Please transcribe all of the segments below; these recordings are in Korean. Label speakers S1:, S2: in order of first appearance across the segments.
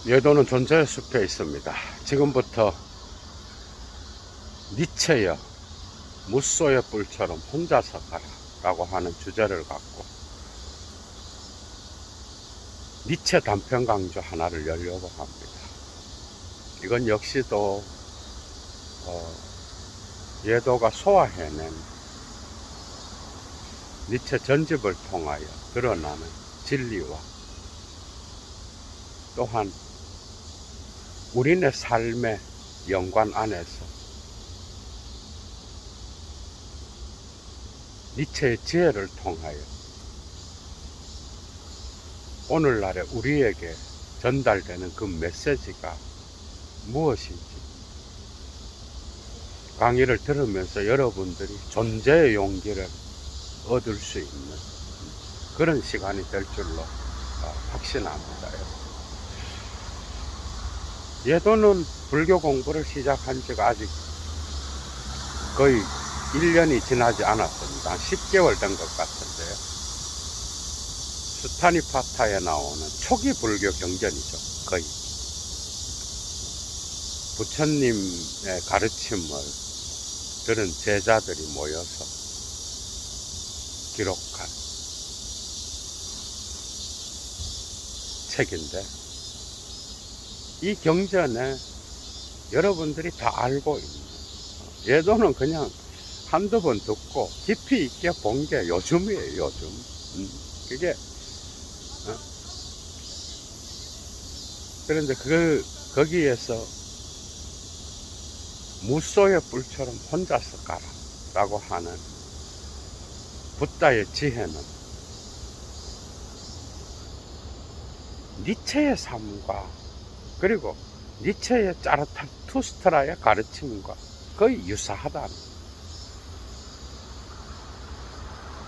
S1: 예도는 존재의 숲에 있습니다. 지금부터 니체여 무소의 뿔처럼 혼자서 가라 라고 하는 주제를 갖고 니체 단편 강좌 하나를 열려고 합니다. 이건 역시도 예도가 소화해낸 니체 전집을 통하여 드러나는 진리와 또한 우리네 삶의 연관 안에서 니체의 지혜를 통하여 오늘날의 우리에게 전달되는 그 메시지가 무엇인지 강의를 들으면서 여러분들이 존재의 용기를 얻을 수 있는 그런 시간이 될 줄로 확신합니다. 예도는 불교 공부를 시작한 지가 아직 거의 1년이 지나지 않았습니다. 한 10개월 된 것 같은데요. 수타니파타에 나오는 초기 불교 경전이죠. 거의 부처님의 가르침을 들은 제자들이 모여서 기록한 책인데, 이 경전에 여러분들이 다 알고 있는, 예도는 그냥 한두 번 듣고 깊이 있게 본 게 요즘이에요. 요즘 그게 그런데 거기에서 무소의 뿔처럼 혼자서 가라 라고 하는 붓다의 지혜는 니체의 삶과 그리고 니체의 짜르투스트라의 가르침과 거의 유사하다는,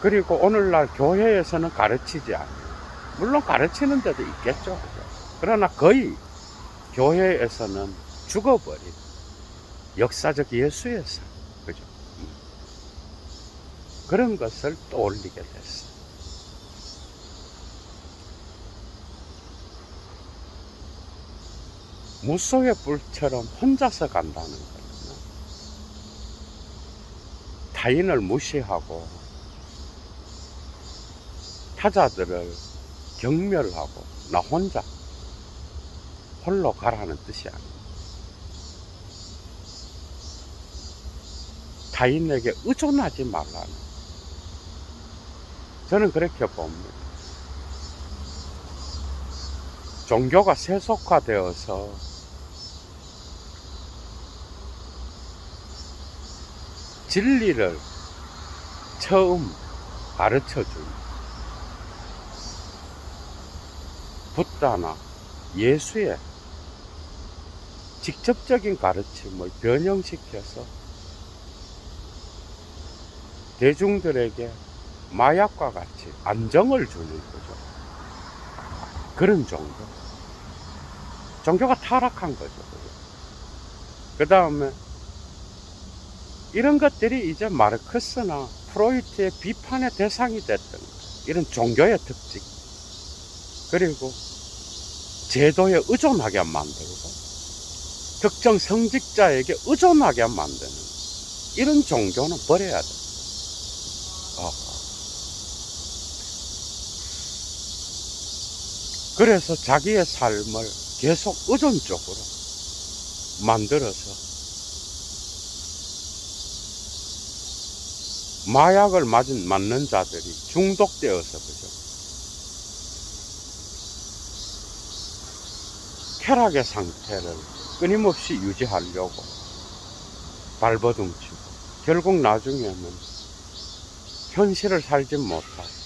S1: 그리고 오늘날 교회에서는 가르치지 않아요. 물론 가르치는 데도 있겠죠. 그러나 거의 교회에서는 죽어버린 역사적 예수의 삶, 그죠? 그런 것을 떠올리게 됐어요. 무소의 뿔처럼 혼자서 간다는 것은 타인을 무시하고 타자들을 경멸하고 나 혼자 홀로 가라는 뜻이 아닙니다. 타인에게 의존하지 말라는, 저는 그렇게 봅니다. 종교가 세속화되어서 진리를 처음 가르쳐준 붓다나 예수의 직접적인 가르침을 변형시켜서 대중들에게 마약과 같이 안정을 주는 거죠. 그런 종교가 타락한 거죠. 그 다음에 이런 것들이 이제 마르크스나 프로이트의 비판의 대상이 됐던 거예요. 이런 종교의 특징, 그리고 제도에 의존하게 만들고 특정 성직자에게 의존하게 만드는 이런 종교는 버려야 돼. 그래서 자기의 삶을 계속 의존적으로 만들어서 마약을 맞는 자들이 중독되어서, 그죠? 쾌락의 상태를 끊임없이 유지하려고 발버둥치고 결국 나중에는 현실을 살지 못하고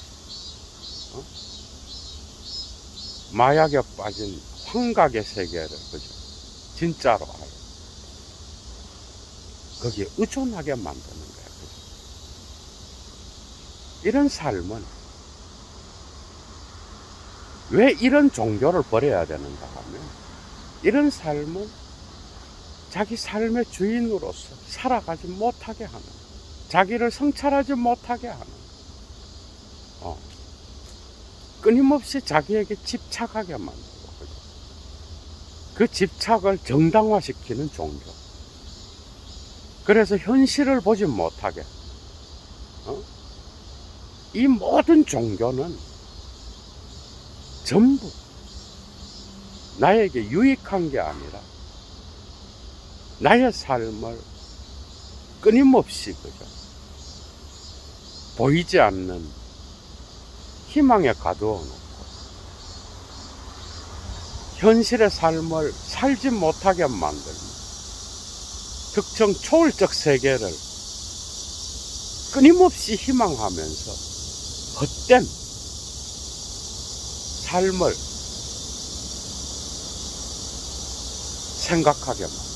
S1: 마약에 빠진 환각의 세계를, 그죠? 진짜로 알고 거기에 의존하게 만드는 거야. 그죠? 이런 삶은 왜 이런 종교를 버려야 되는가 하면, 이런 삶은 자기 삶의 주인으로서 살아가지 못하게 하는, 자기를 성찰하지 못하게 하는, 끊임없이 자기에게 집착하게 만들고, 그 집착을 정당화시키는 종교. 그래서 현실을 보지 못하게. 이 모든 종교는 전부 나에게 유익한 게 아니라 나의 삶을 끊임없이 그죠 보이지 않는 희망에 가두어 놓고 현실의 삶을 살지 못하게 만들며 특정 초월적 세계를 끊임없이 희망하면서 헛된 삶을 생각하게 만듭니다.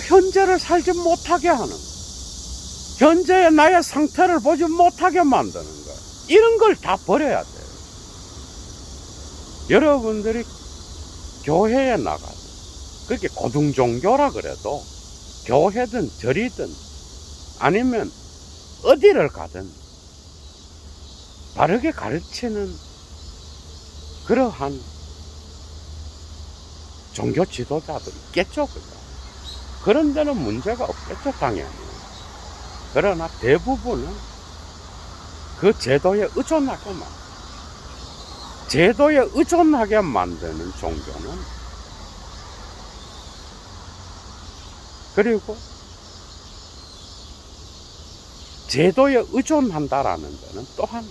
S1: 현재를 살지 못하게 하는, 현재의 나의 상태를 보지 못하게 만드는 거예요. 이런 걸 다 버려야 돼요. 여러분들이 교회에 나가서, 그렇게 고등종교라 그래도 교회든 절이든 아니면 어디를 가든 바르게 가르치는 그러한 종교 지도자도 있겠죠, 그죠? 그런 데는 문제가 없겠죠, 당연히. 그러나 대부분은 그 제도에 의존하게 만드는 종교는, 그리고 제도에 의존한다라는 것은 또한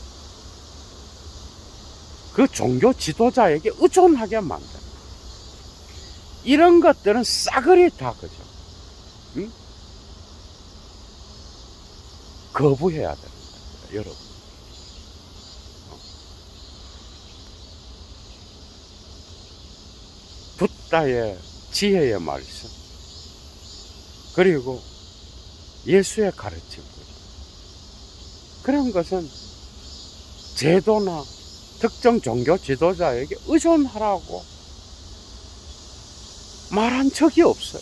S1: 그 종교 지도자에게 의존하게 만드는, 이런 것들은 싸그리 다 그죠? 응? 거부해야 되는 거예요, 여러분. 붓다의 지혜의 말씀, 그리고 예수의 가르침, 그런 것은 제도나 특정 종교 지도자에게 의존하라고 말한 적이 없어요.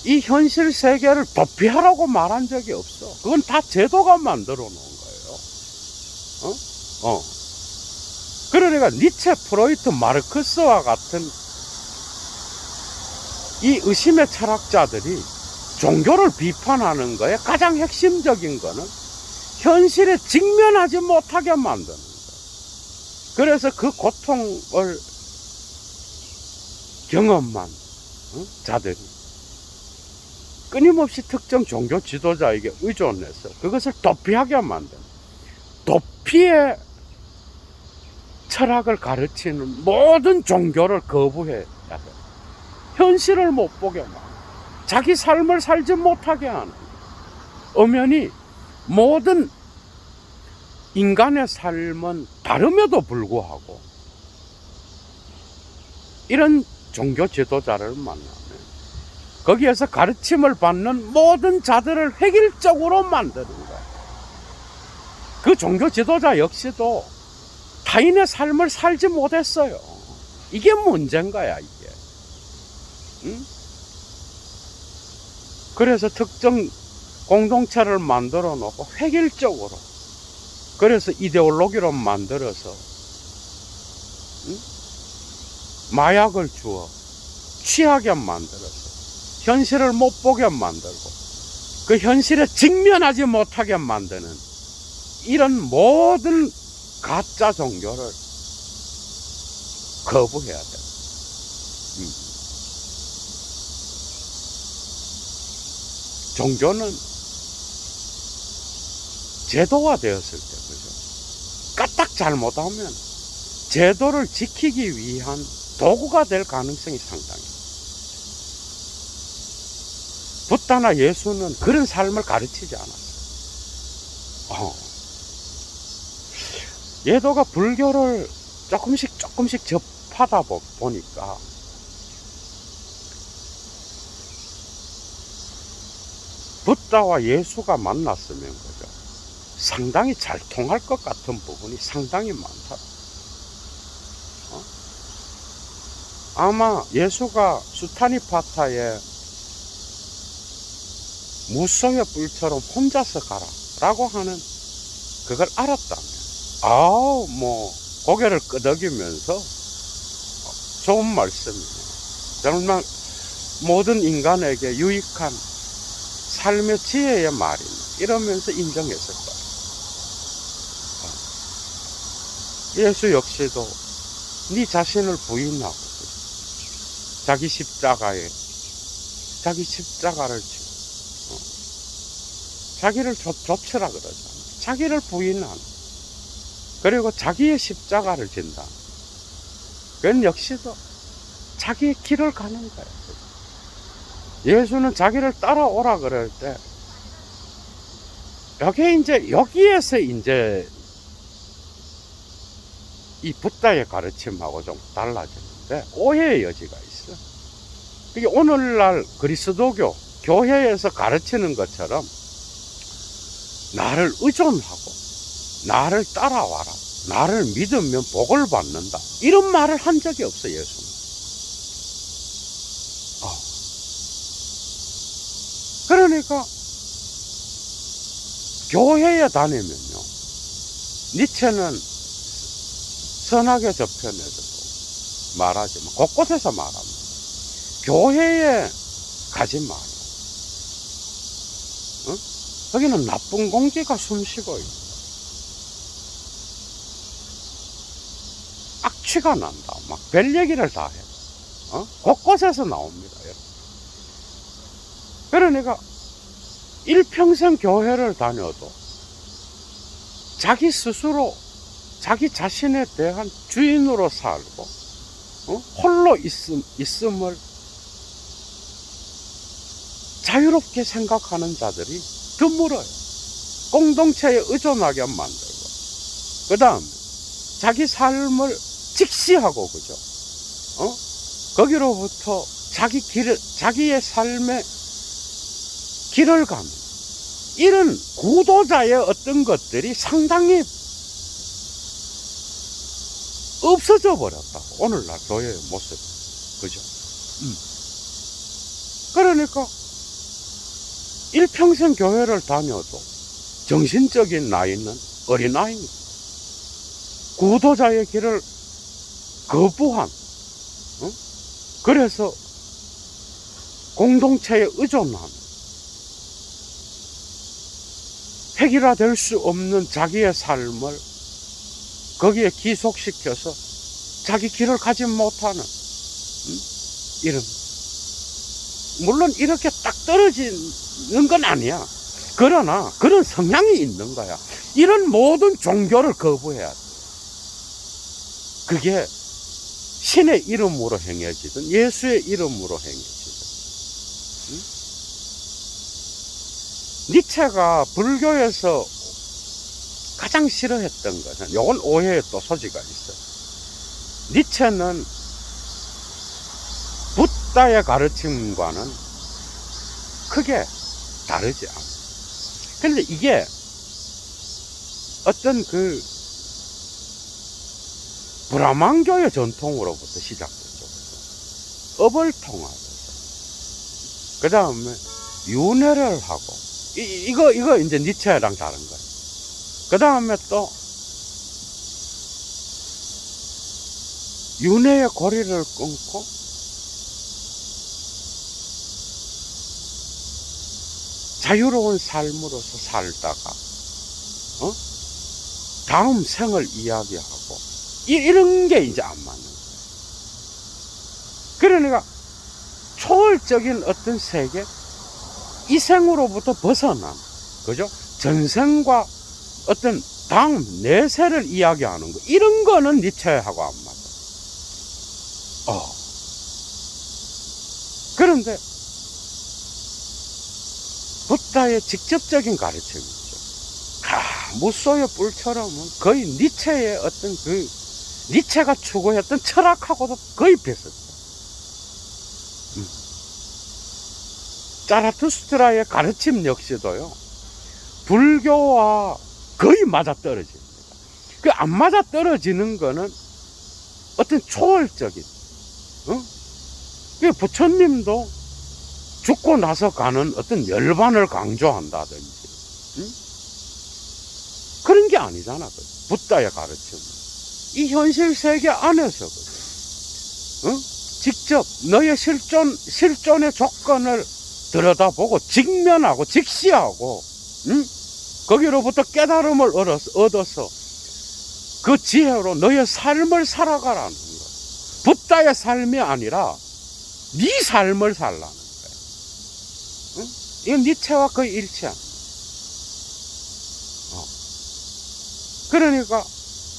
S1: 이 현실 세계를 도피하라고 말한 적이 없어. 그건 다 제도가 만들어 놓은 거예요. 그러니까 니체, 프로이트, 마르크스와 같은 이 의심의 철학자들이 종교를 비판하는 거에 가장 핵심적인 거는 현실에 직면하지 못하게 만드는 거예요. 그래서 그 고통을 경험한 자들이 끊임없이 특정 종교 지도자에게 의존해서 그것을 도피하게 만드는, 도피의 철학을 가르치는 모든 종교를 거부해야 돼요. 현실을 못 보게 하고 자기 삶을 살지 못하게 하는, 엄연히 모든 인간의 삶은 다름에도 불구하고 이런 종교 지도자를 만나면 거기에서 가르침을 받는 모든 자들을 획일적으로 만드는 거예요. 그 종교 지도자 역시도 타인의 삶을 살지 못했어요. 이게 문제인 거야, 이게. 응? 그래서 특정 공동체를 만들어 놓고 획일적으로, 그래서 이데올로기로 만들어서 마약을 주어 취하게 만들어서 현실을 못 보게 만들고 그 현실에 직면하지 못하게 만드는 이런 모든 가짜 종교를 거부해야 돼. 종교는 제도화되었을 때, 그죠? 까딱 잘못하면 제도를 지키기 위한 도구가 될 가능성이 상당해요. 붓다나 예수는 그런 삶을 가르치지 않았어요. 예도가 불교를 조금씩 접하다 보니까 붓다와 예수가 만났으면 그죠? 상당히 잘 통할 것 같은 부분이 상당히 많다. 아마 예수가 수타니파타에 무성의 뿔처럼 혼자서 가라 라고 하는 그걸 알았다면, 고개를 끄덕이면서 좋은 말씀이에요. 정말 모든 인간에게 유익한 삶의 지혜의 말이네. 이러면서 인정했을 거예요. 예수 역시도 네 자신을 부인하고 자기 십자가를 지고 자기를 좇으라 그러잖아. 자기를 부인하는, 그리고 자기의 십자가를 진다. 그건 역시도 자기의 길을 가는 거야. 예수는 자기를 따라오라 그럴 때, 여기에서 이제 이 붓다의 가르침하고 좀 달라지는데, 오해의 여지가 있어. 이게 오늘날 그리스도교, 교회에서 가르치는 것처럼 나를 의존하고 나를 따라와라, 나를 믿으면 복을 받는다, 이런 말을 한 적이 없어 예수는. 그러니까 교회에 다니면요, 니체는 선악의 저편에서도 말하지만 곳곳에서 말합니다. 교회에 가지 마라. 어? 거기는 나쁜 공기가 숨쉬고 있다. 악취가 난다. 막 별 얘기를 다 해. 곳곳에서 나옵니다. 그러니까 일평생 교회를 다녀도 자기 스스로 자기 자신에 대한 주인으로 살고 홀로 있음을 자유롭게 생각하는 자들이 드물어요. 공동체에 의존하게 만들고, 그 다음 자기 삶을 직시하고, 그죠? 거기로부터 자기의 삶의 길을 가는 이런 구도자의 어떤 것들이 상당히 없어져 버렸다고, 오늘날 교회의 모습. 그죠? 그러니까 일평생 교회를 다녀도 정신적인 나이는 어린아이입니다. 구도자의 길을 거부한, 그래서 공동체에 의존하는, 획일화될 수 없는 자기의 삶을 거기에 기속시켜서 자기 길을 가지 못하는, 이런, 물론 이렇게 딱 떨어지는 건 아니야. 그러나 그런 성향이 있는 거야. 이런 모든 종교를 거부해야 돼. 그게 신의 이름으로 행해지든 예수의 이름으로 행해지든. 니체가 불교에서 가장 싫어했던 것은, 이건 오해의 또 소지가 있어요. 니체는 붓다의 가르침과는 크게 다르지 않아요. 그런데 이게 어떤 그 브라만교의 전통으로부터 시작됐죠. 업을 통하여서, 그 다음에 윤회를 하고, 이거 이제 니체랑 다른 거예요. 그 다음에 또 윤회의 고리를 끊고 자유로운 삶으로서 살다가 다음 생을 이야기하고, 이런 게 이제 안 맞는 거예요. 그러니까 초월적인 어떤 세계, 이 생으로부터 벗어난, 그죠? 전생과 어떤 다음 내세를 이야기하는 거, 이런 거는 니체하고 안 맞아. 그런데 붓다의 직접적인 가르침이죠. 무소의 뿔처럼은 거의 니체의 어떤 니체가 추구했던 철학하고도 거의 비슷해요. 자라투스트라의 가르침 역시도요, 불교와 거의 맞아떨어집니다. 그 안 맞아떨어지는 거는 어떤 초월적인, 그 부처님도 죽고 나서 가는 어떤 열반을 강조한다든지, 그런 게 아니잖아. 붓다의 가르침은 이 현실 세계 안에서 직접 너의 실존의 조건을 들여다보고 직면하고 직시하고, 거기로부터 깨달음을 얻어서 그 지혜로 너의 삶을 살아가라는 거야. 붓다의 삶이 아니라 네 삶을 살라는 거야. 이건 니체와 거의 일치야. 그러니까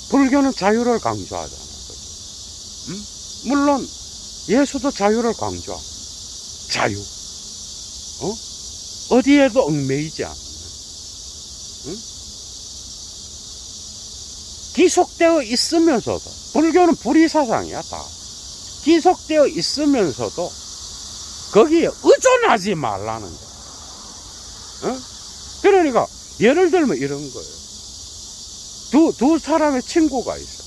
S1: 불교는 자유를 강조하잖아. 물론 예수도 자유를 강조하고, 자유. 어디에도 얽매이지 않는. 기속되어 있으면서도, 불교는 불의사상이야, 다. 기속되어 있으면서도 거기에 의존하지 말라는 거야. 그러니까 예를 들면 이런 거예요. 두 사람의 친구가 있어.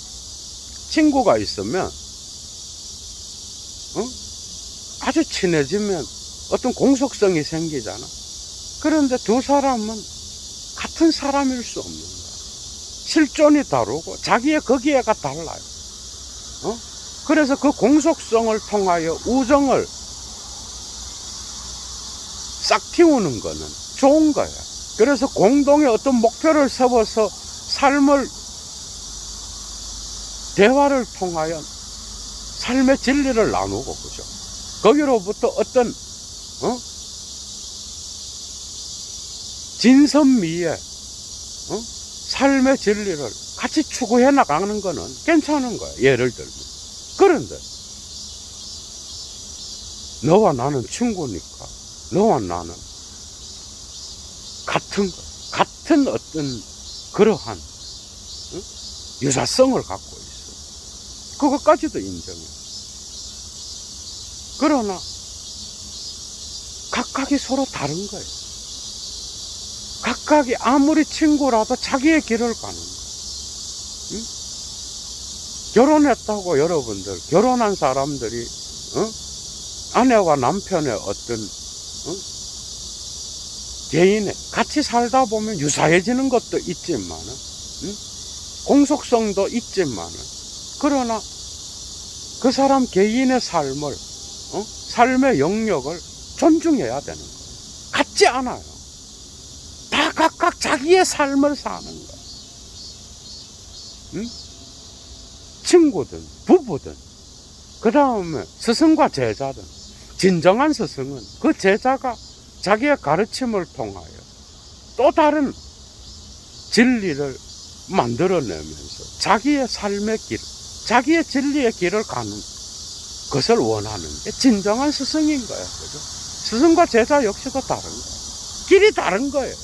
S1: 친구가 있으면 아주 친해지면 어떤 공속성이 생기잖아. 그런데 두 사람은 같은 사람일 수 없는 거야. 실존이 다르고 자기의 거기에가 달라요. 그래서 그 공속성을 통하여 우정을 싹 틔우는 거는 좋은 거야. 그래서 공동의 어떤 목표를 세워서 삶을, 대화를 통하여 삶의 진리를 나누고, 그죠? 거기로부터 어떤 진선미의 삶의 진리를 같이 추구해 나가는 거는 괜찮은 거야. 예를 들면. 그런데 너와 나는 친구니까 너와 나는 같은 어떤 그러한 유사성을 갖고 있어. 그것까지도 인정해. 그러나 각각이 서로 다른 거예요. 각각이 아무리 친구라도 자기의 길을 가는 거예요. 결혼했다고 여러분들, 결혼한 사람들이 아내와 남편의 어떤 개인의 같이 살다 보면 유사해지는 것도 있지만은, 공속성도 있지만은, 그러나 그 사람 개인의 삶을, 삶의 영역을 존중해야 되는 거예요. 같지 않아요. 다 각각 자기의 삶을 사는 거예요. 친구든 부부든, 그 다음에 스승과 제자든, 진정한 스승은 그 제자가 자기의 가르침을 통하여 또 다른 진리를 만들어내면서 자기의 삶의 길, 자기의 진리의 길을 가는 것을 원하는 게 진정한 스승인 거예요. 그죠? 스승과 제자 역시도 다른 거예요. 길이 다른 거예요.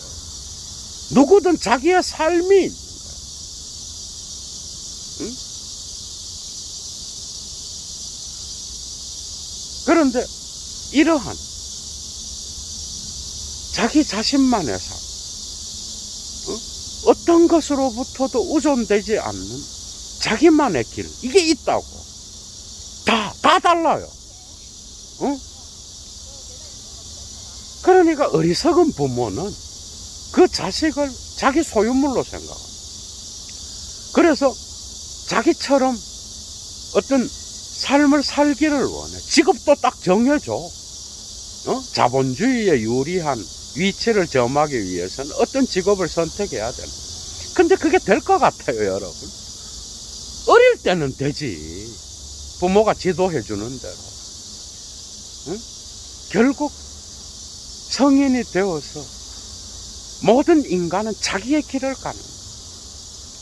S1: 누구든 자기의 삶이 있는 거예요. 그런데 이러한 자기 자신만의 삶, 어떤 것으로부터도 우존되지 않는 자기만의 길, 이게 있다고. 다 달라요. 그러니까 어리석은 부모는 그 자식을 자기 소유물로 생각합니다. 그래서 자기처럼 어떤 삶을 살기를 원해. 직업도 딱 정해줘. 자본주의에 유리한 위치를 점하기 위해서는 어떤 직업을 선택해야 되는 거예요. 근데 그게 될 것 같아요, 여러분? 어릴 때는 되지. 부모가 지도해 주는 대로. 결국 성인이 되어서 모든 인간은 자기의 길을 가는 거예요.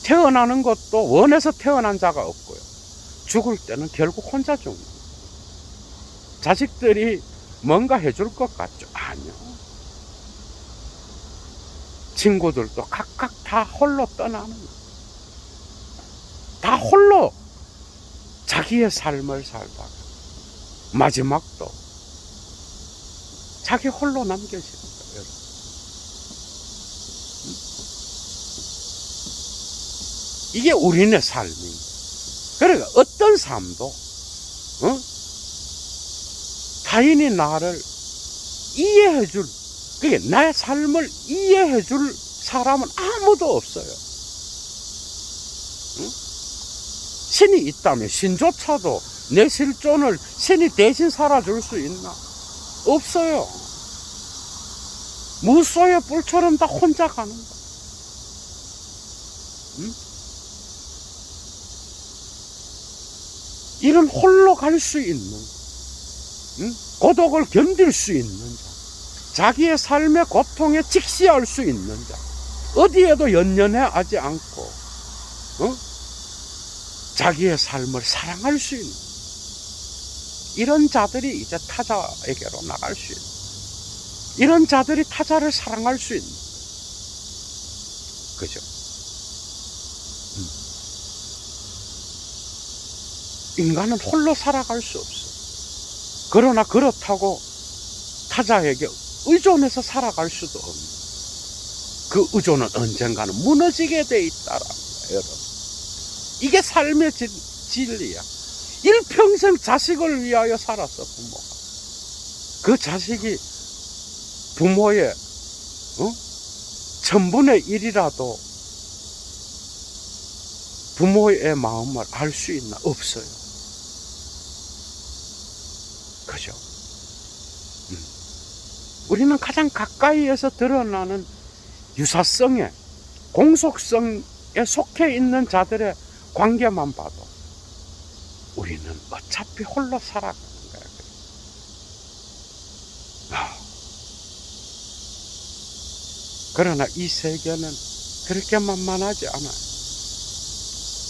S1: 태어나는 것도 원해서 태어난 자가 없고요. 죽을 때는 결국 혼자 죽는 거예요. 자식들이 뭔가 해줄 것 같죠? 아니요. 친구들도 각각 다 홀로 떠나는 거예요. 다 홀로 자기의 삶을 살다가 마지막도 자기 홀로 남겨지는 거예요. 이게 우리네 삶입니다. 그러니까 어떤 삶도 타인이 나를 이해해줄, 그게 나의 삶을 이해해줄 사람은 아무도 없어요. 신이 있다면 신조차도 내 실존을 신이 대신 살아줄 수 있나? 없어요. 무소의 뿔처럼 다 혼자 가는 거야. 응? 이런 홀로 갈 수 있는, 응? 고독을 견딜 수 있는 자, 자기의 삶의 고통에 직시할 수 있는 자, 어디에도 연연해하지 않고, 어? 자기의 삶을 사랑할 수 있는 이런 자들이 이제 타자에게로 나갈 수 있는, 이런 자들이 타자를 사랑할 수 있는, 그죠? 인간은 홀로 살아갈 수 없어. 그러나 그렇다고 타자에게 의존해서 살아갈 수도 없는, 그 의존은 언젠가는 무너지게 돼 있다라는 거예요, 여러분. 이게 삶의 진리야. 일평생 자식을 위하여 살았어, 부모가. 그 자식이 부모의 1000분의 1이라도 부모의 마음을 알 수 있나? 없어요. 그죠? 우리는 가장 가까이에서 드러나는 유사성에, 공속성에 속해 있는 자들의 관계만 봐도 우리는 어차피 홀로 살아가는 거야. 그러나 이 세계는 그렇게 만만하지 않아요.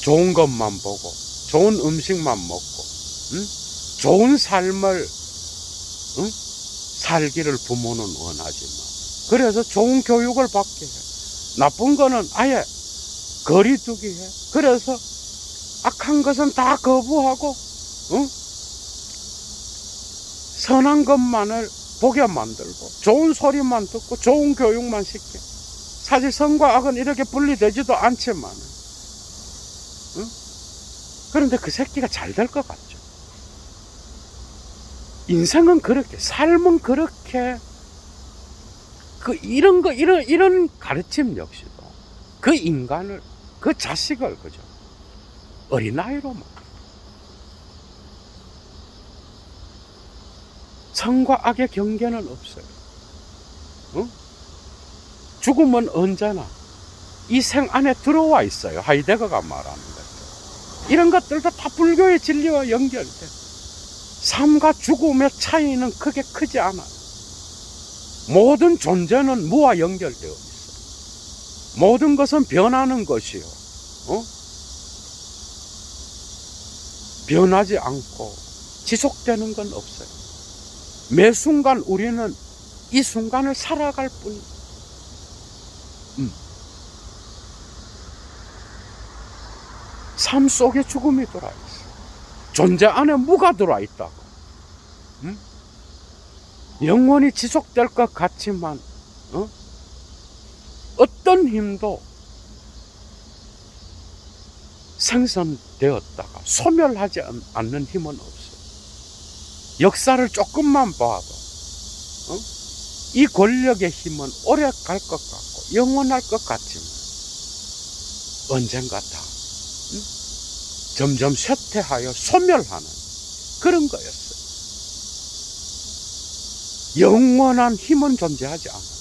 S1: 좋은 것만 보고, 좋은 음식만 먹고, 좋은 삶을 살기를 부모는 원하지만, 그래서 좋은 교육을 받게 해. 나쁜 거는 아예 거리두기 해. 그래서 악한 것은 다 거부하고, 선한 것만을 보게 만들고, 좋은 소리만 듣고, 좋은 교육만 시켜. 사실 선과 악은 이렇게 분리되지도 않지만, 그런데 그 새끼가 잘 될 것 같죠. 인생은 그렇게, 삶은 그렇게, 이런 가르침 역시도 그 인간을, 그 자식을, 그죠? 어린아이로만. 선과 악의 경계는 없어요. 죽음은 언제나 이 생 안에 들어와 있어요. 하이데거가 말하는 것들. 이런 것들도 다 불교의 진리와 연결돼. 삶과 죽음의 차이는 크게 크지 않아요. 모든 존재는 무와 연결되어 있어요. 모든 것은 변하는 것이요. 변하지 않고 지속되는 건 없어요. 매 순간 우리는 이 순간을 살아갈 뿐이에요. 삶 속에 죽음이 들어있어. 존재 안에 무가 들어있다고. 영원히 지속될 것 같지만 어떤 힘도 생성되었다가 소멸하지 않는 힘은 없어. 역사를 조금만 봐도 이 권력의 힘은 오래 갈 것 같고 영원할 것 같지만 언젠가 다 점점 쇠퇴하여 소멸하는 그런 거였어요. 영원한 힘은 존재하지 않아요.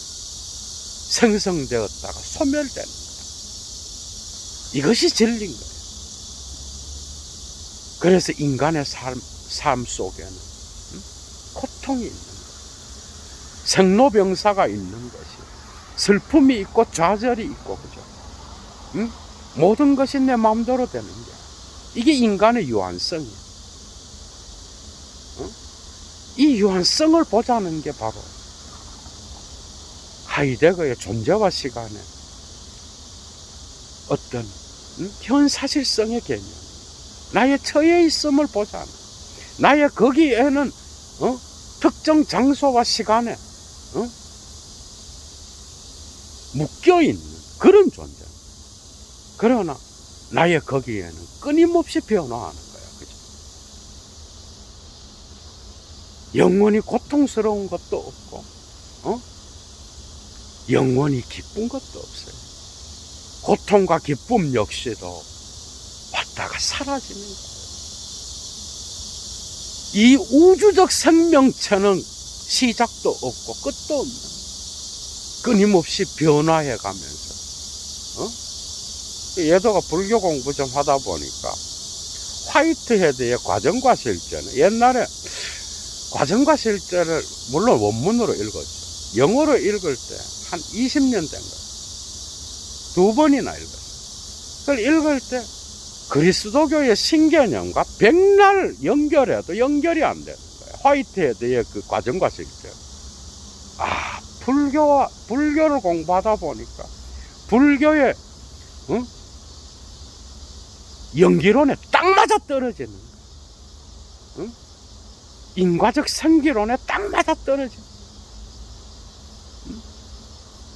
S1: 생성되었다가 소멸되는 거다. 이것이 진리인 거예요. 그래서 인간의 삶 속에는 고통이 있는 거예요. 생로병사가 있는 것이, 슬픔이 있고 좌절이 있고, 그죠? 모든 것이 내 마음대로 되는 게, 이게 인간의 유한성이에요. 이 유한성을 보자는 게 바로 하이데거의 존재와 시간의 어떤 현사실성의 개념, 나의 처해 있음을 보자는, 나의 거기에는 특정 장소와 시간에 묶여있는 그런 존재. 그러나 나의 거기에는 끊임없이 변화하는 거야. 그죠? 영원히 고통스러운 것도 없고, 영원히 기쁜 것도 없어요. 고통과 기쁨 역시도 왔다가 사라지는 거예요. 이 우주적 생명체는 시작도 없고 끝도 없는, 끊임없이 변화해 가면서, 얘도가 불교 공부 좀 하다 보니까 화이트헤드의 과정과 실제는, 옛날에 과정과 실제를 물론 원문으로 읽었죠. 영어로 읽을 때 한 20년 된 거예요. 2번이나 읽었어요. 그걸 읽을 때 그리스도교의 신개념과 백날 연결해도 연결이 안 되는 거예요. 화이트헤드의 그 과정과 실제. 불교를 공부하다 보니까 불교의 연기론에 딱 맞아 떨어지는 거예요. 인과적 생기론에 딱 맞아 떨어지는 거예요.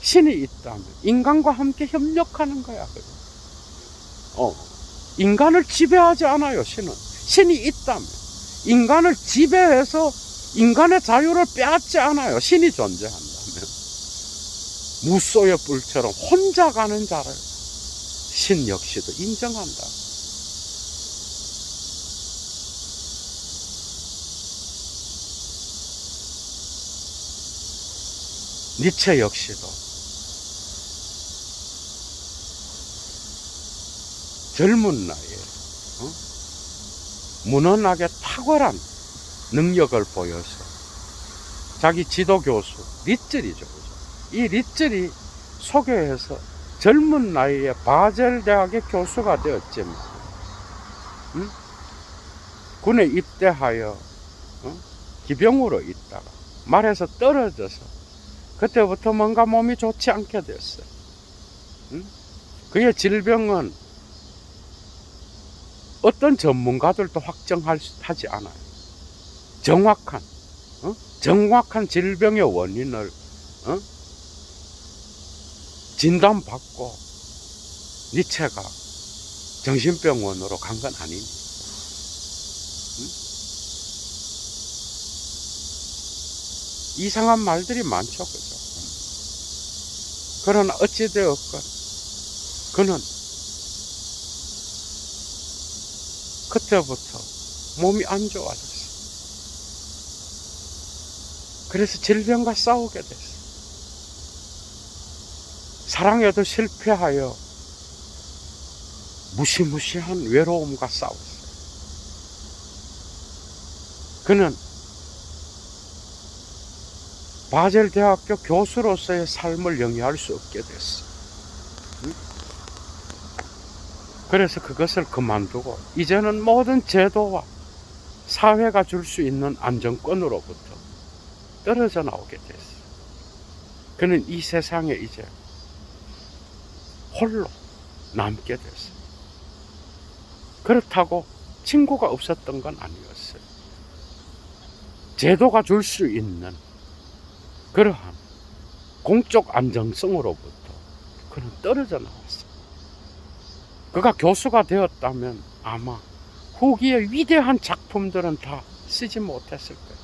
S1: 신이 있다면 인간과 함께 협력하는 거야. 인간을 지배하지 않아요. 신이 있다면 인간을 지배해서 인간의 자유를 빼앗지 않아요. 신이 존재한다면 무소의 뿔처럼 혼자 가는 자를 신 역시도 인정한다. 니체 역시도 젊은 나이에 무난하게 탁월한 능력을 보여서 자기 지도 교수 리틀이죠. 이 리틀이 소개해서 젊은 나이에 바젤 대학의 교수가 되었지만 군에 입대하여 기병으로 있다가 말에서 떨어져서 그때부터 뭔가 몸이 좋지 않게 됐어요. 그의 질병은 어떤 전문가들도 확정하지 않아요. 정확한 질병의 원인을 진단받고 니체가 정신병원으로 간 건 아닙니다. 이상한 말들이 많죠, 그죠? 그러나 어찌되었건 그는 그때부터 몸이 안 좋아졌어요. 그래서 질병과 싸우게 됐어요. 사랑에도 실패하여 무시무시한 외로움과 싸웠어요. 그는 바젤 대학교 교수로서의 삶을 영위할 수 없게 됐어요. 그래서 그것을 그만두고 이제는 모든 제도와 사회가 줄 수 있는 안정권으로부터 떨어져 나오게 됐어요. 그는 이 세상에 이제 홀로 남게 됐어요. 그렇다고 친구가 없었던 건 아니었어요. 제도가 줄 수 있는 그러한 공적 안정성으로부터 그는 떨어져 나왔어요. 그가 교수가 되었다면 아마 후기의 위대한 작품들은 다 쓰지 못했을 거예요.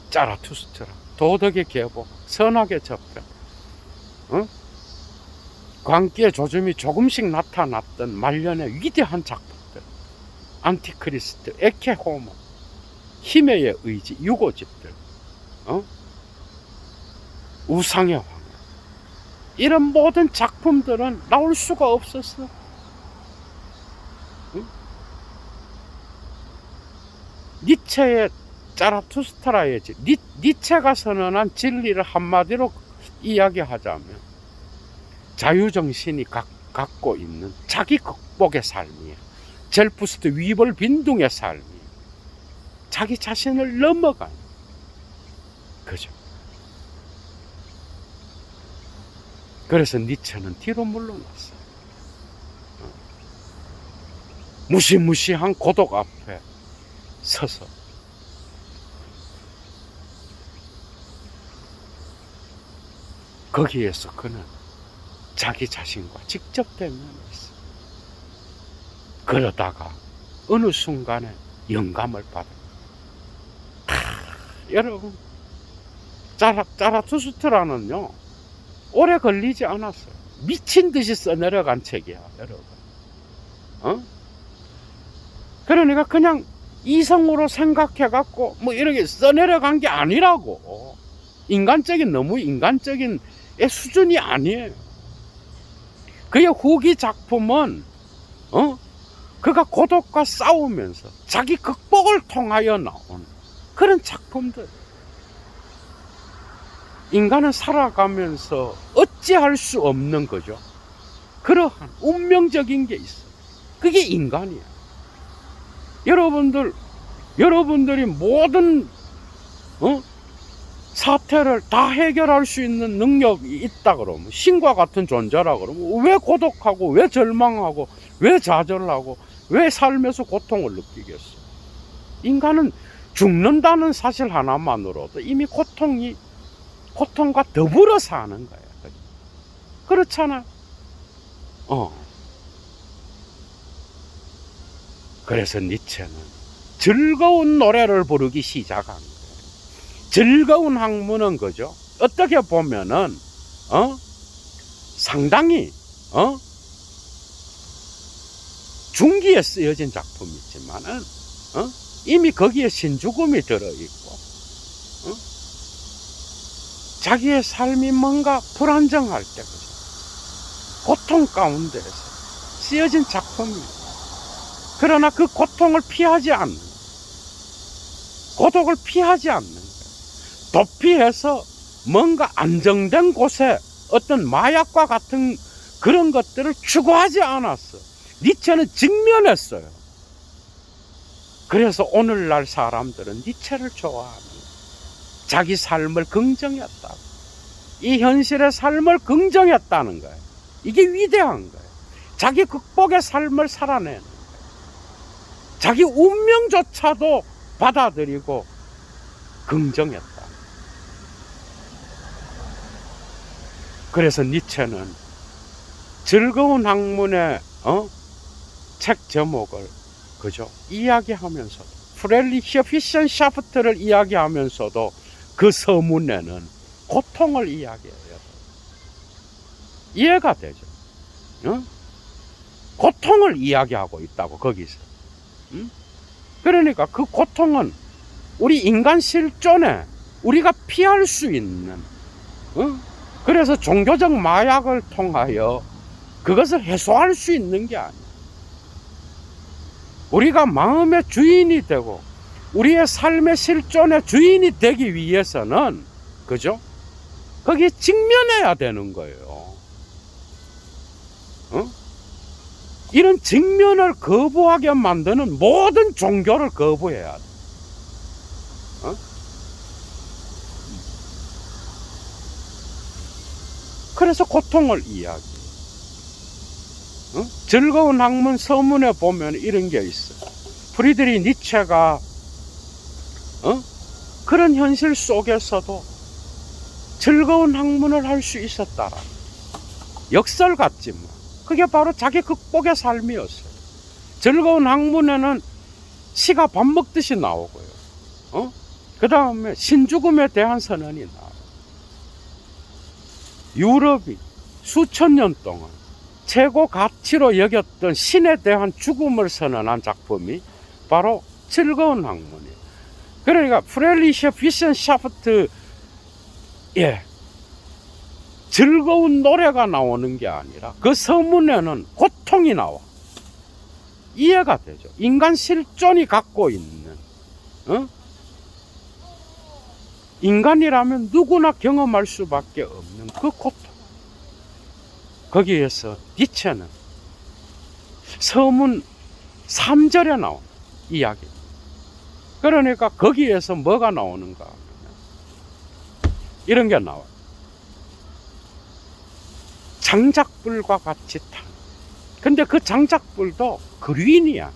S1: 자라투스트라, 도덕의 계보, 선악의 저편, 광기의 조짐이 조금씩 나타났던 말년의 위대한 작품들, 안티크리스트, 에케호모, 힘의 의지, 유고집들, 우상의 황혼, 이런 모든 작품들은 나올 수가 없었어. 니체의 자라투스트라의 니체가 선언한 진리를 한마디로 이야기하자면 자유정신이 갖고 있는 자기 극복의 삶이에요. 젤프스트 위벌 빈둥의 삶이에요. 자기 자신을 넘어가는, 그죠? 그래서 니체는 뒤로 물러났어요. 무시무시한 고독 앞에 서서 거기에서 그는 자기 자신과 직접 대면했어요. 그러다가 어느 순간에 영감을 받은, 여러분, 자라투스트라는요 오래 걸리지 않았어요. 미친 듯이 써내려간 책이야, 여러분. 그러니까 그냥 이성으로 생각해갖고 뭐 이렇게 써내려간 게 아니라고. 너무 인간적인 수준이 아니에요. 그의 후기 작품은 그가 고독과 싸우면서 자기 극복을 통하여 나온 그런 작품들. 인간은 살아가면서 어찌할 수 없는 거죠. 그러한 운명적인 게 있어. 그게 인간이야. 여러분들이 모든 사태를 다 해결할 수 있는 능력이 있다 그러면, 신과 같은 존재라 그러면 왜 고독하고 왜 절망하고 왜 좌절하고 왜 삶에서 고통을 느끼겠어? 인간은 죽는다는 사실 하나만으로도 이미 고통과 더불어 사는 거야. 그렇잖아. 그래서 니체는 즐거운 노래를 부르기 시작한 거예요. 즐거운 학문은 그죠? 어떻게 보면은 상당히 중기에 쓰여진 작품이지만은 이미 거기에 신죽음이 들어있고 자기의 삶이 뭔가 불안정할 때 그죠? 고통 가운데에서 쓰여진 작품이에요. 그러나 그 고통을 피하지 않는, 고독을 피하지 않는 거예요. 도피해서 뭔가 안정된 곳에 어떤 마약과 같은 그런 것들을 추구하지 않았어. 니체는 직면했어요. 그래서 오늘날 사람들은 니체를 좋아하는 거예요. 자기 삶을 긍정했다고. 이 현실의 삶을 긍정했다는 거예요. 이게 위대한 거예요. 자기 극복의 삶을 살아내는 거예요. 자기 운명조차도 받아들이고 긍정했다. 그래서 니체는 즐거운 학문의 책 제목을 그죠? 이야기하면서도, 프렐리히어 위센샤프트를 이야기하면서도 그 서문에는 고통을 이야기해요. 이해가 되죠? 고통을 이야기하고 있다고 거기서. 그러니까 그 고통은 우리 인간 실존에 우리가 피할 수 있는, 그래서 종교적 마약을 통하여 그것을 해소할 수 있는 게 아니야. 우리가 마음의 주인이 되고 우리의 삶의 실존의 주인이 되기 위해서는 그죠? 거기에 직면해야 되는 거예요. 이런 직면을 거부하게 만드는 모든 종교를 거부해야 돼. 그래서 고통을 이야기해. 즐거운 학문 서문에 보면 이런 게 있어. 프리드리히 니체가 그런 현실 속에서도 즐거운 학문을 할 수 있었다라. 역설 같지만 그게 바로 자기 극복의 삶이었어요. 즐거운 학문에는 시가 밥 먹듯이 나오고요. 그 다음에 신죽음에 대한 선언이 나와요. 유럽이 수천 년 동안 최고 가치로 여겼던 신에 대한 죽음을 선언한 작품이 바로 즐거운 학문이에요. 그러니까 프렐리히어 위센샤프트에 즐거운 노래가 나오는 게 아니라 그 서문에는 고통이 나와. 이해가 되죠? 인간 실존이 갖고 있는, 인간이라면 누구나 경험할 수밖에 없는 그 고통. 거기에서 니체는 서문 3절에 나온 이야기. 그러니까 거기에서 뭐가 나오는가 하면 이런 게 나와요. 장작불과 같이 탄. 근데 그 장작불도 그린이야.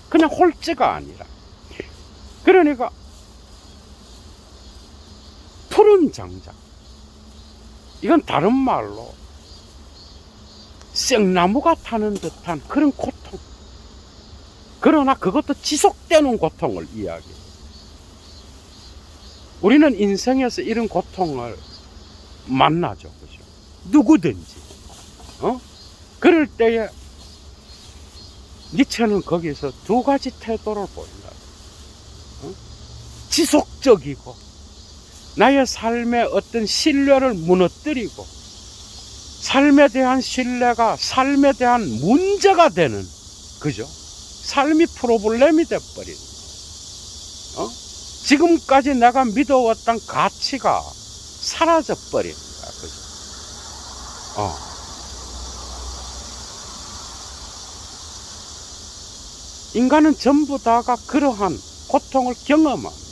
S1: 그냥 홀즈가 아니라. 그러니까 푸른 장작. 이건 다른 말로 생나무가 타는 듯한 그런 고통. 그러나 그것도 지속되는 고통을 이야기해요. 우리는 인생에서 이런 고통을 만나죠. 그죠? 누구든지. 그럴 때에 니체는 거기서 두 가지 태도를 보인다. 지속적이고 나의 삶의 어떤 신뢰를 무너뜨리고 삶에 대한 신뢰가 삶에 대한 문제가 되는, 그죠? 삶이 프로블렘이 돼버린, 지금까지 내가 믿어왔던 가치가 사라져버린 거야, 그죠? 인간은 전부 다가 그러한 고통을 경험합니다.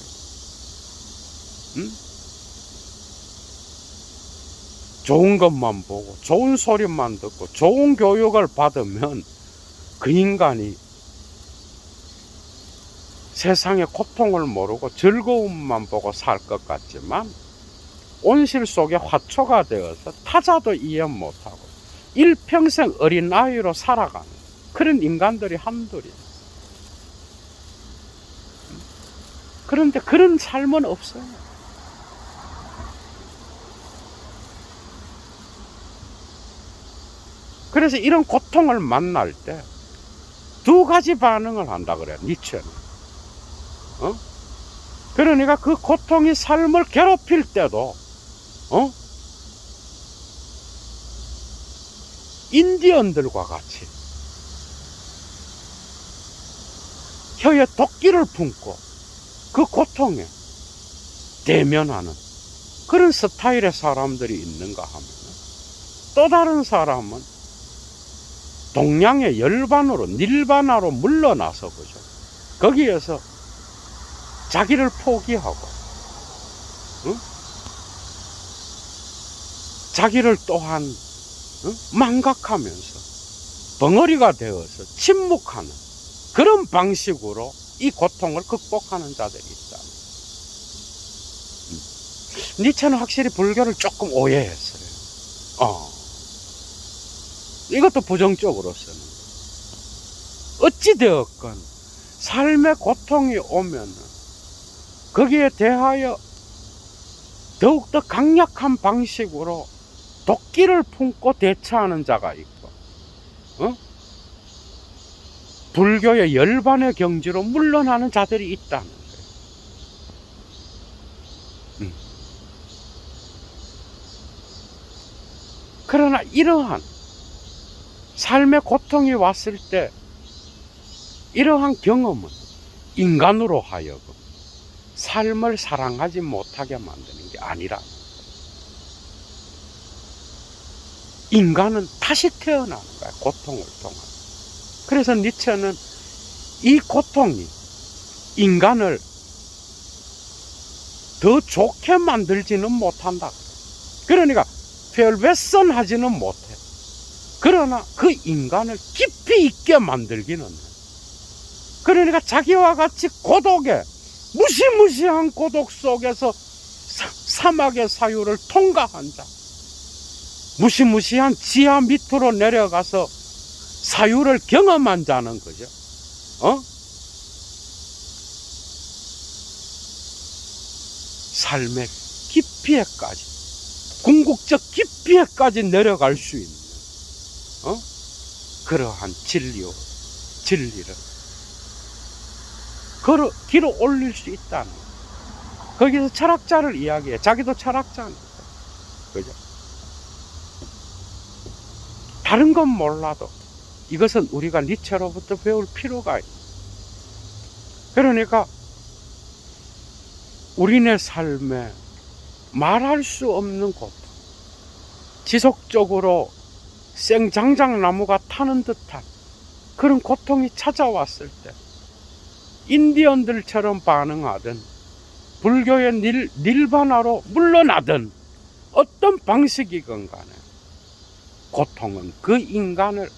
S1: 좋은 것만 보고 좋은 소리만 듣고 좋은 교육을 받으면 그 인간이 세상의 고통을 모르고 즐거움만 보고 살 것 같지만 온실 속에 화초가 되어서 타자도 이해 못하고 일평생 어린아이로 살아가는 그런 인간들이 한둘이에요. 그런데 그런 삶은 없어요. 그래서 이런 고통을 만날 때 두 가지 반응을 한다 그래요, 니체는. 그러니까 그 고통이 삶을 괴롭힐 때도, 인디언들과 같이 혀에 도끼를 품고 그 고통에 대면하는 그런 스타일의 사람들이 있는가 하면, 또 다른 사람은 동양의 열반으로 닐바나로 물러나서, 그죠? 거기에서 자기를 포기하고, 자기를 또한 망각하면서 벙어리가 되어서 침묵하는 그런 방식으로 이 고통을 극복하는 자들이 있다. 니체는 확실히 불교를 조금 오해했어요. 이것도 부정적으로서는 어찌되었건 삶의 고통이 오면 거기에 대하여 더욱더 강력한 방식으로 도끼를 품고 대처하는 자가 있고, 불교의 열반의 경지로 물러나는 자들이 있다는 거예요. 그러나 이러한 삶의 고통이 왔을 때 이러한 경험은 인간으로 하여금 삶을 사랑하지 못하게 만드는 게 아니라, 인간은 다시 태어나는 거야, 고통을 통한. 그래서 니체는 이 고통이 인간을 더 좋게 만들지는 못한다. 그러니까 별別선하지는 못해. 그러나 그 인간을 깊이 있게 만들기는 해. 그러니까 자기와 같이 고독에, 무시무시한 고독 속에서 사막의 사유를 통과한 자, 무시무시한 지하 밑으로 내려가서 사유를 경험한 자는, 그죠? 삶의 깊이에까지, 궁극적 깊이에까지 내려갈 수 있는 그러한 진리를 길어 올릴 수 있다는 거예요. 거기서 철학자를 이야기해. 자기도 철학자니까, 그죠? 다른 건 몰라도 이것은 우리가 니체로부터 배울 필요가 있다. 그러니까 우리네 삶에 말할 수 없는 고통, 지속적으로 생장작나무가 타는 듯한 그런 고통이 찾아왔을 때 인디언들처럼 반응하든 불교의 닐바나로 물러나든 어떤 방식이건 간에 고통은 그 인간을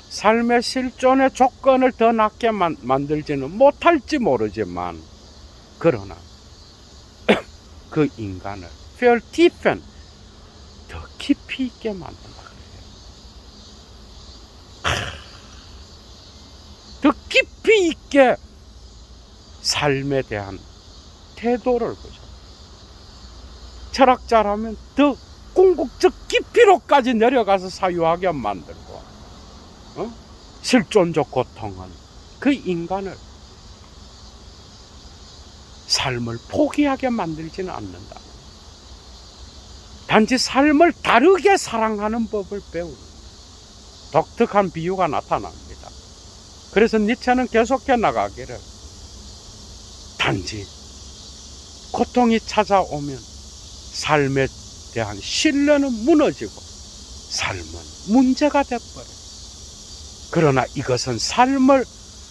S1: 삶의 실존의 조건을 더 낫게 만들지는 못할지 모르지만, 그러나 그 인간을 vertiefen, 더 깊이 있게 만든다. 더 깊이 있게 삶에 대한 태도를, 보죠. 철학자라면 더 궁극적 깊이로까지 내려가서 사유하게 만들고, 실존적 고통은 그 인간을 삶을 포기하게 만들지는 않는다. 단지 삶을 다르게 사랑하는 법을 배우는 독특한 비유가 나타납니다. 그래서 니체는 계속해 나가기를 단지 고통이 찾아오면 삶에 대한 신뢰는 무너지고 삶은 문제가 돼버려. 그러나 이것은 삶을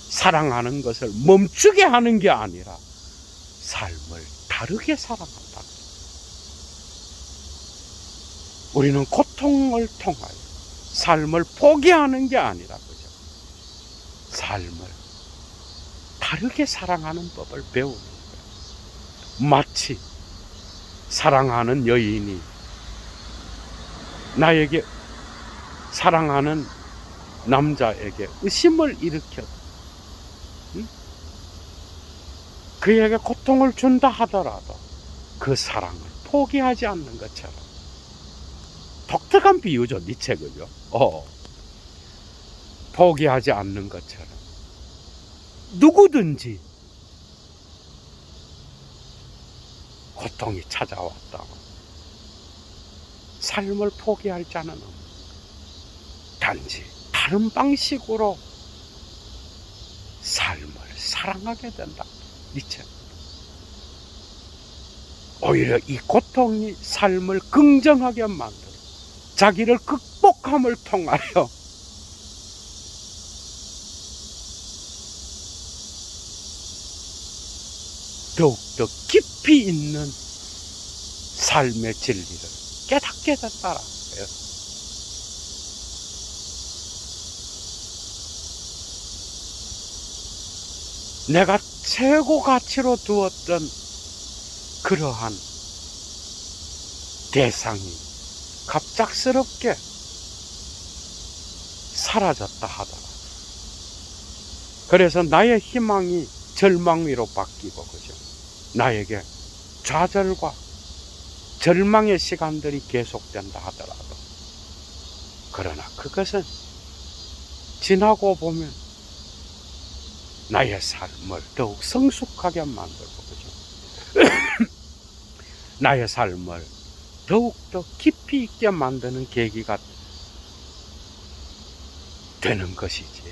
S1: 사랑하는 것을 멈추게 하는 게 아니라 삶을 다르게 사랑한다. 우리는 고통을 통하여 삶을 포기하는 게 아니라 그죠? 삶을 다르게 사랑하는 법을 배우는 거예요. 마치 사랑하는 여인이 나에게 사랑하는 남자에게 의심을 일으켰다. 그에게 고통을 준다 하더라도 그 사랑을 포기하지 않는 것처럼. 독특한 비유죠, 니체, 그죠? 포기하지 않는 것처럼. 누구든지 고통이 찾아왔다고 삶을 포기할 자는 없는 거예요. 단지 다른 방식으로 삶을 사랑하게 된다. 니체. 오히려 이 고통이 삶을 긍정하게 만들어 자기를 극복함을 통하여 더욱더 깊이 있는 삶의 진리를 깨닫게 된다라는 거예요. 내가 최고 가치로 두었던 그러한 대상이 갑작스럽게 사라졌다 하더라. 그래서 나의 희망이 절망으로 바뀌고, 그죠? 나에게 좌절과 절망의 시간들이 계속된다 하더라도, 그러나 그것은 지나고 보면 나의 삶을 더욱 성숙하게 만들고, 그죠? 나의 삶을 더욱더 깊이 있게 만드는 계기가 되는 것이지,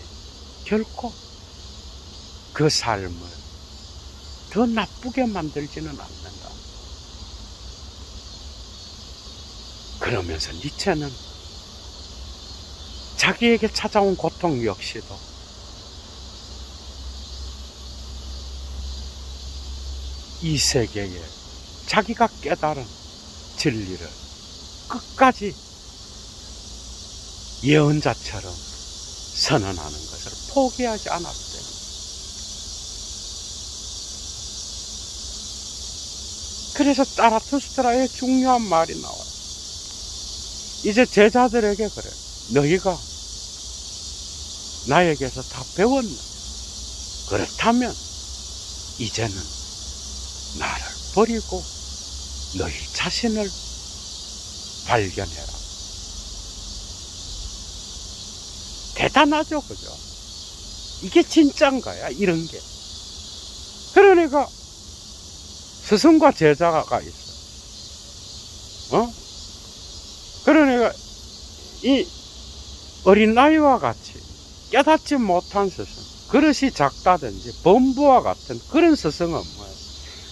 S1: 결코 그 삶을 더 나쁘게 만들지는 않는다. 그러면서 니체는 자기에게 찾아온 고통 역시도 이 세계에 자기가 깨달은 진리를 끝까지 예언자처럼 선언하는 것을 포기하지 않았대요. 그래서 자라투스트라의 중요한 말이 나와요. 이제 제자들에게 그래. 너희가 나에게서 다 배웠나? 그렇다면 이제는 나를 버리고 너희 자신을 발견해라. 대단하죠, 그죠? 이게 진짜인 거야, 이런 게. 그러니까 스승과 제자가 있어. 그러니까 이 어린아이와 같이 깨닫지 못한 스승, 그릇이 작다든지 범부와 같은 그런 스승은 뭐예요?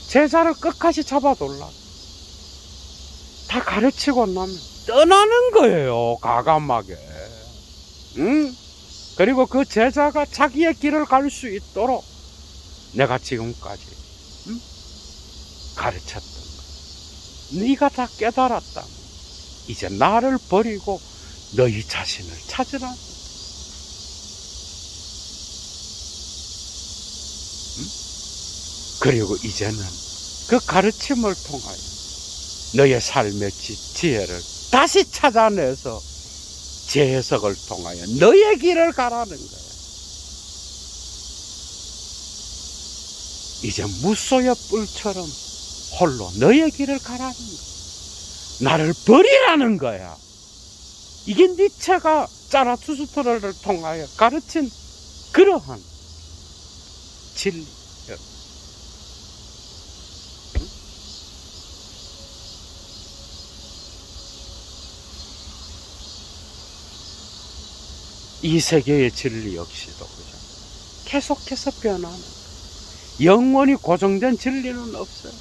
S1: 제자를 끝까지 잡아둘라. 다 가르치고 나면 떠나는 거예요, 가감하게. 그리고 그 제자가 자기의 길을 갈 수 있도록 내가 지금까지 가르쳤던 거, 네가 다 깨달았다. 이제 나를 버리고 너희 자신을 찾으라. 그리고 이제는 그 가르침을 통하여 너의 삶의 지혜를 다시 찾아내서 재해석을 통하여 너의 길을 가라는 거야. 이제 무소의 뿔처럼 홀로 너의 길을 가라는 거야. 나를 버리라는 거야. 이게 니체가 자라투스트라를 통하여 가르친 그러한 진리. 이 세계의 진리 역시도 그죠? 계속해서 변하는, 영원히 고정된 진리는 없어요.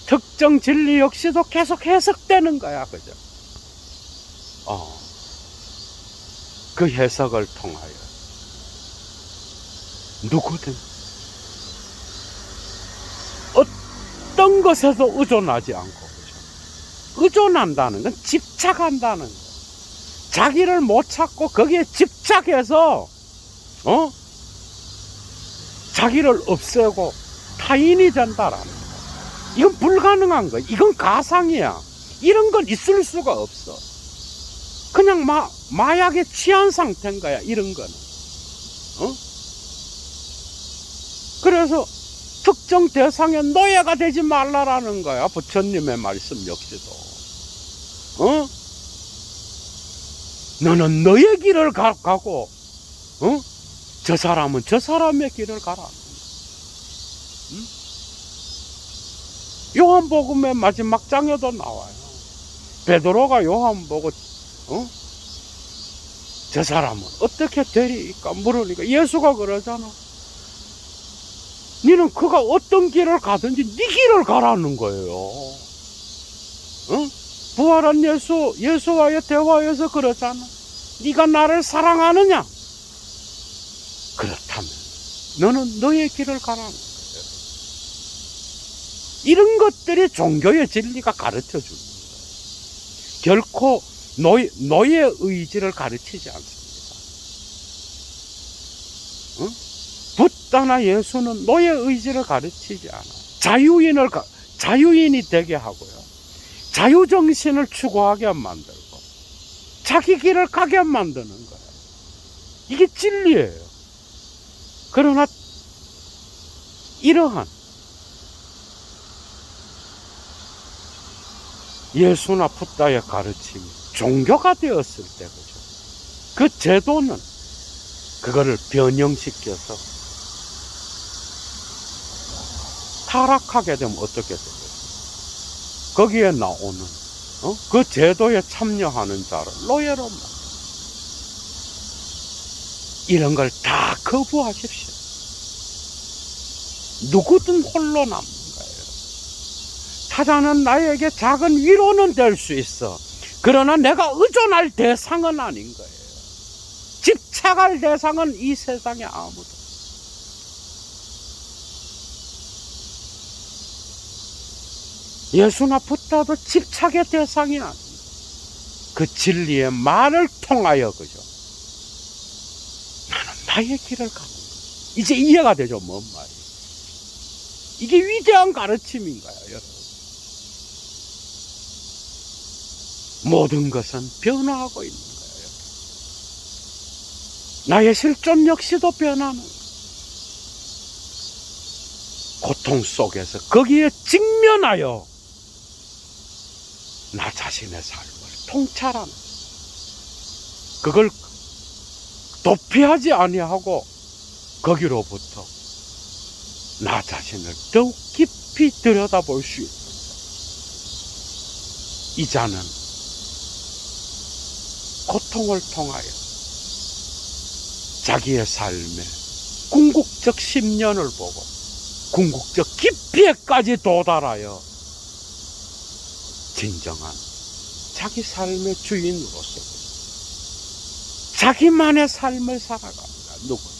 S1: 특정 진리 역시도 계속 해석되는 거야, 그죠? 그 해석을 통하여 누구든 어떤 것에도 의존하지 않고, 그죠? 의존한다는 건 집착한다는 거. 자기를 못 찾고 거기에 집착해서 자기를 없애고 타인이 된다라는 거. 이건 불가능한 거야. 이건 가상이야. 이런 건 있을 수가 없어. 그냥 마약에 취한 상태인 거야, 이런 거는. 그래서 특정 대상의 노예가 되지 말라라는 거야, 부처님의 말씀 역시도. 너는 너의 길을 가고, 저 사람은 저 사람의 길을 가라. 요한복음의 마지막 장에도 나와요. 베드로가 요한 보고, 저 사람은 어떻게 되리까 물으니까 예수가 그러잖아. 너는 그가 어떤 길을 가든지 네 길을 가라는 거예요. 부활한 예수와의 대화에서 그러잖아. 네가 나를 사랑하느냐? 그렇다면 너는 너의 길을 가라는 거예요. 이런 것들이 종교의 진리가 가르쳐 주는 거예요. 결코 노예 의지를 가르치지 않습니다. 붓다나 예수는 노예 의지를 가르치지 않아요. 자유인이 되게 하고요. 자유정신을 추구하게 만들고 자기 길을 가게 만드는 거예요. 이게 진리예요. 그러나 이러한 예수나 붓다의 가르침이 종교가 되었을 때, 그죠? 그 제도는 그거를 변형시켜서 타락하게 되면 어떻게 되겠어요? 거기에 나오는 그 제도에 참여하는 자를 노예로 만들어요. 이런 걸 다 거부하십시오. 누구든 홀로 남는 거예요. 타자는 나에게 작은 위로는 될 수 있어. 그러나 내가 의존할 대상은 아닌 거예요. 집착할 대상은 이 세상에 아무도. 예수나 붓다도 집착의 대상이 아닙니다. 그 진리의 말을 통하여, 그죠? 나는 나의 길을 가는 거예요. 이제 이해가 되죠, 뭔 말이에요? 이게 위대한 가르침인가요, 여러분? 모든 것은 변화하고 있는 거예요. 나의 실존 역시도 변하는 거예요. 고통 속에서 거기에 직면하여 나 자신의 삶을 통찰하는, 그걸 도피하지 아니하고 거기로부터 나 자신을 더욱 깊이 들여다볼 수 있는 이 자는 고통을 통하여 자기의 삶의 궁극적 심년을 보고 궁극적 깊이에까지 도달하여 진정한 자기 삶의 주인으로서 자기만의 삶을 살아갑니다. 누구든.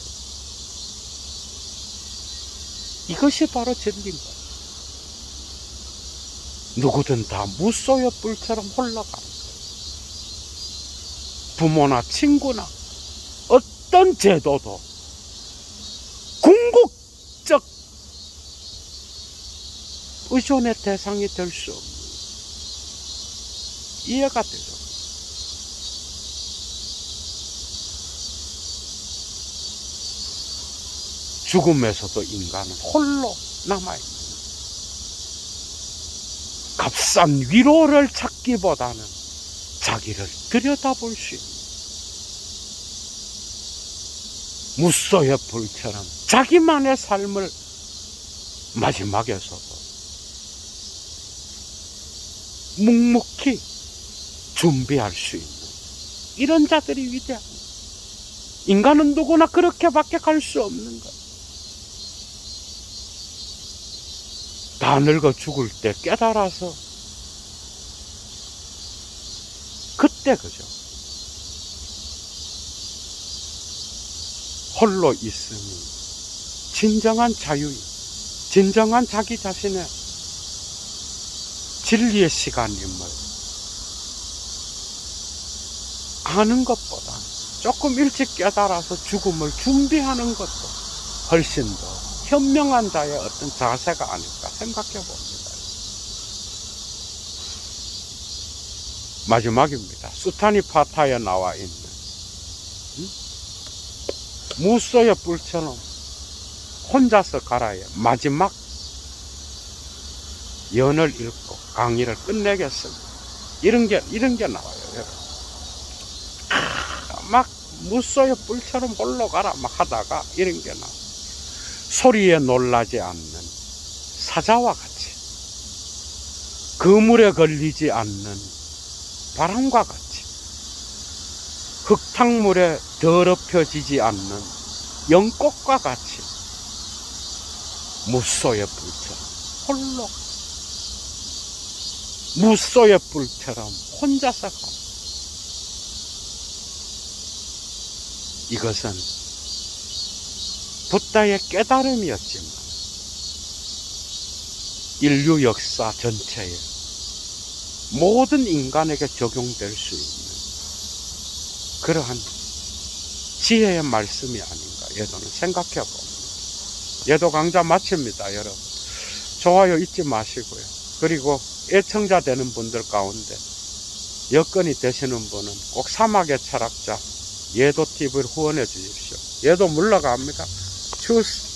S1: 이것이 바로 진리인 거예요. 누구든 다 무소의 뿔처럼 흘러가는 거예요. 부모나 친구나 어떤 제도도 궁극적 의존의 대상이 될 수 없는, 이해가 되죠? 죽음에서도 인간은 홀로 남아있는, 값싼 위로를 찾기보다는 자기를 들여다볼 수 있는, 무소의 불처럼 자기만의 삶을 마지막에서도 묵묵히 준비할 수 있는 이런 자들이 위대합니다. 인간은 누구나 그렇게밖에 갈 수 없는 거예요. 다 늙어 죽을 때 깨달아서 그때 그죠. 홀로 있으니 진정한 자유이, 진정한 자기 자신의 진리의 시간임을 아는 것보다 조금 일찍 깨달아서 죽음을 준비하는 것도 훨씬 더 현명한 자의 어떤 자세가 아닐까 생각해 봅니다. 마지막입니다. 수타니파타에 나와 있는 무소의 뿔처럼 혼자서 가라의 마지막 연을 읽고 강의를 끝내겠습니다. 이런 게 나와요. 막 무소의 뿔처럼 홀로 가라 막 하다가 이런 게 나와요. 소리에 놀라지 않는 사자와 같이, 그물에 걸리지 않는 바람과 같이, 흙탕물에 더럽혀지지 않는 연꽃과 같이 무소의 뿔처럼 홀로, 무소의 뿔처럼 혼자서 가. 이것은 붓다의 깨달음이었지만 인류 역사 전체에 모든 인간에게 적용될 수 있는 그러한 지혜의 말씀이 아닌가 여러분 생각해 봅니다. 예도 강좌 마칩니다. 여러분 좋아요 잊지 마시고요. 그리고 애청자 되는 분들 가운데 여건이 되시는 분은 꼭 사막의 철학자 예도TV를 후원해 주십시오. 예도 물러갑니다. 추스.